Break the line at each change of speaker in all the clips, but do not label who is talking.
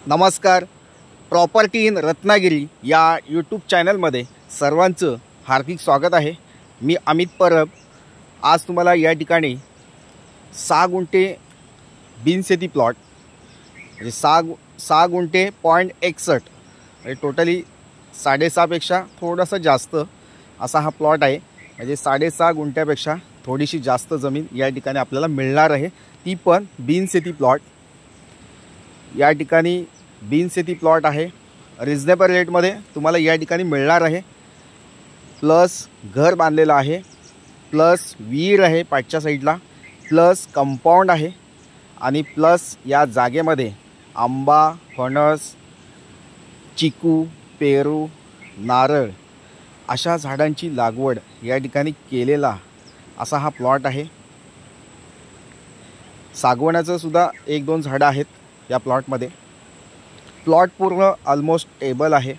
नमस्कार. Property in Ratnagiri या YouTube चॅनलमध्ये सर्वांचं हार्दिक स्वागत आहे. मी अमित परब. आज तुम्हाला या ठिकाणी 6 गुंठे बिनशेती प्लॉट म्हणजे 6 गुंठे .61 म्हणजे टोटली 6.5 पेक्षा थोडासा जास्त असा हा प्लॉट आहे. म्हणजे 6.5 गुंठ्यापेक्षा थोडीशी जास्त जमीन या ठिकाणी आपल्याला मिळणार आहे, ती पण बिनशेती प्लॉट. या ठिकाणी बिनशेती प्लॉट आहे. रिजनेबल रेटमध्ये तुम्हाला या ठिकाणी मिळणार आहे. प्लस घर बांधलेलं आहे, प्लस विहीर आहे पाठच्या साईडला, प्लस कंपाऊंड आहे आणि प्लस या जागेमध्ये आंबा, फणस, चिकू, पेरू, नारळ अशा झाडांची लागवड या ठिकाणी केलेला असा हा प्लॉट आहे. सागवानाचं सुद्धा 1-2 झाडं आहेत या प्लॉटमध्ये. प्लॉट पूर्ण ऑलमोस्ट टेबल आहे.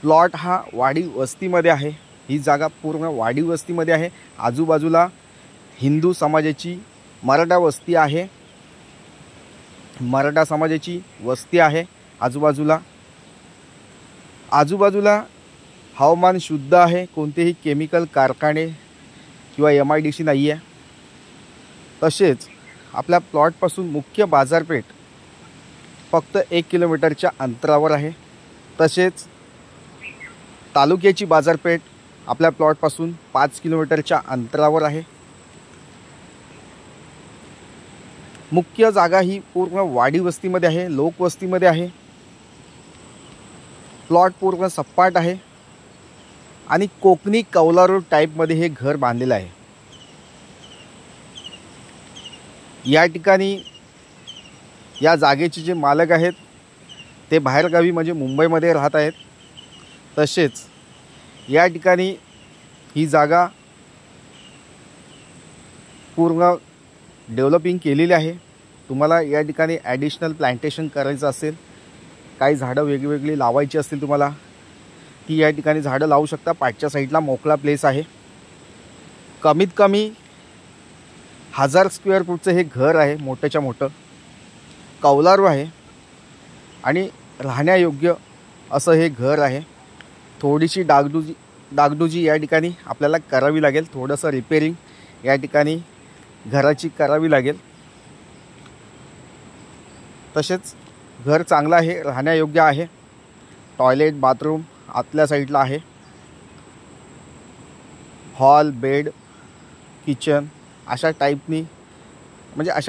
प्लॉट हा वाडी वस्तीमध्ये आहे. ही जागा पूर्ण वाडी वस्तीमध्ये आहे. आजूबाजूला हिंदू समाजाची मराठा वस्ती आहे. मराठा समाजाची वस्ती आहे आजूबाजूला हवामान शुद्ध आहे. कोणतेही केमिकल कारखाने किंवा MIDC नाही आहे. तसेच आपल्या प्लॉटपासून मुख्य बाजारपेठ फक्त 1 किलोमीटरच्या अंतरावर आहे. तसेच तालुक्याची बाजारपेठ आपल्या प्लॉटपासून 5 किलोमीटरच्या अंतरावर आहे. मुख्य जागा ही पूर्ण वाडी वस्तीमध्ये आहे, लोकवस्तीमध्ये आहे. प्लॉट पूर्ण सपाट आहे आणि कोकणी कौलारू टाईपमध्ये हे घर बांधलेलं आहे. या ठिकाणी या जागेचे जे मालक आहेत ते बाहेरगावी म्हणजे मुंबईमध्ये राहत आहेत. तसेच या ठिकाणी ही जागा पूर्ण डेव्हलपिंग केलेली आहे. तुम्हाला या ठिकाणी ॲडिशनल प्लांटेशन करायचं असेल, काही झाडं वेगवेगळी लावायची असतील तुम्हाला, ती या ठिकाणी झाडं लावू शकता. पाठच्या साईडला मोकळा प्लेस आहे. कमीत कमी 1000 स्क्वेअर फूटचं हे घर आहे. मोठ्याच्या मोठं कौलारू आहे आणि राहण्यायोग्य असं हे घर आहे. थोडीशी डागडुजी या ठिकाणी आपल्याला करावी लागेल. थोडंसं रिपेरिंग या ठिकाणी घराची करावी लागेल. तसेच घर चांगलं आहे, राहण्यायोग्य आहे. टॉयलेट, बाथरूम आतल्या साईडला आहे. हॉल, बेड, किचन अशा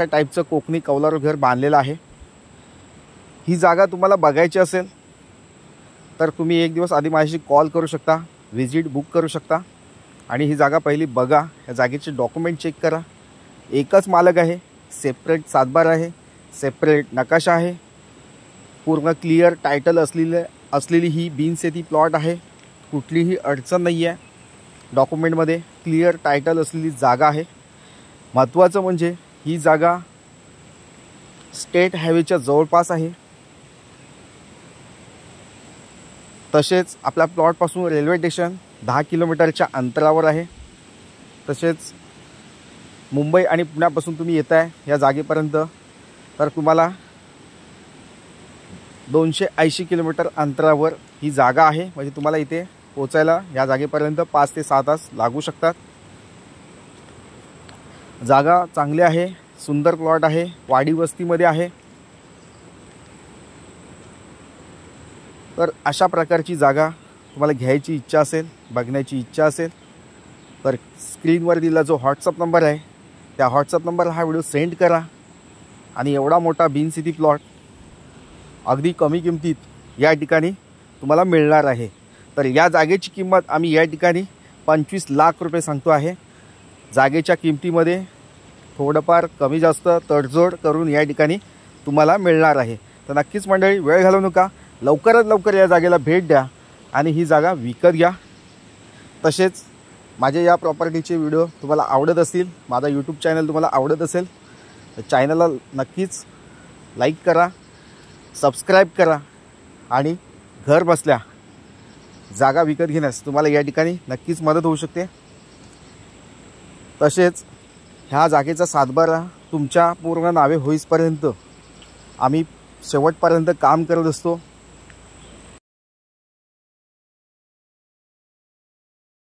टाईपचं कोकणी कौलारू घर बांधलेलं आहे. ही जागा तुम्हाला बघायची असेल तर तुम्ही 1 दिवस आधी माझ्याशी कॉल करू शकता, विजिट बुक करू शकता आणि ही जागा पहिली बघा. या जागेचे डॉक्युमेंट चेक करा. एकच मालक आहे, सेपरेट सातबार आहे, सेपरेट नकाशा आहे. पूर्ण क्लिअर टायटल असलेली ही बिनशेती प्लॉट आहे. कुठलीही अडचण नाही आहे. डॉक्युमेंटमध्ये क्लिअर टायटल असलेली जागा आहे. महत्त्वाचं म्हणजे ही जागा स्टेट हायवेच्या जवळपास आहे. तसेच आपल्या प्लॉटपासून रेल्वे स्टेशन 10 किलोमीटरच्या अंतरावर आहे. तसेच मुंबई आणि पुण्यापासून तुम्ही येत आहे या जागेपर्यंत तर तुम्हाला 280 किलोमीटर अंतरावर ही जागा आहे. म्हणजे तुम्हाला इथे पोचायला या जागेपर्यंत 5 ते 6 तास लागू शकतात. जागा चांगली आहे, सुंदर प्लॉट आहे, वाडी वस्तीमध्ये आहे. तर अशा प्रकारची जागा तुम्हाला घ्यायची इच्छा असेल, बघण्याची इच्छा असेल तर स्क्रीनवर दिलेला जो व्हॉट्सअप नंबर आहे त्या व्हॉट्सअप नंबरला हा व्हिडिओ सेंड करा. आणि एवढा मोठा बिनशेती प्लॉट अगदी कमी किमतीत या ठिकाणी तुम्हाला मिळणार आहे. तर या जागेची किंमत आम्ही या ठिकाणी 25 लाख रुपये सांगतो आहे. जागेच्या किमतीमध्ये थोडंफार कमी जास्त तडजोड करून या ठिकाणी तुम्हाला मिळणार आहे. तर नक्कीच मंडळी, वेळ घालवू नका, लवकरात लवकर या जागेला भेट द्या आणि ही जागा विकत घ्या. तसेच माझे या प्रॉपर्टीचे व्हिडिओ तुम्हाला आवडत असतील, माझा यूट्यूब चॅनल तुम्हाला आवडत असेल तर चॅनलला नक्कीच लाईक करा, सबस्क्राईब करा आणि घर बसल्या जागा विकत घेण्यास तुम्हाला या ठिकाणी नक्कीच मदत होऊ शकते. तसेच ह्या जागेचा सातबारा तुमच्या पूर्ण नावे होईपर्यंत आम्ही शेवटपर्यंत काम करत असतो.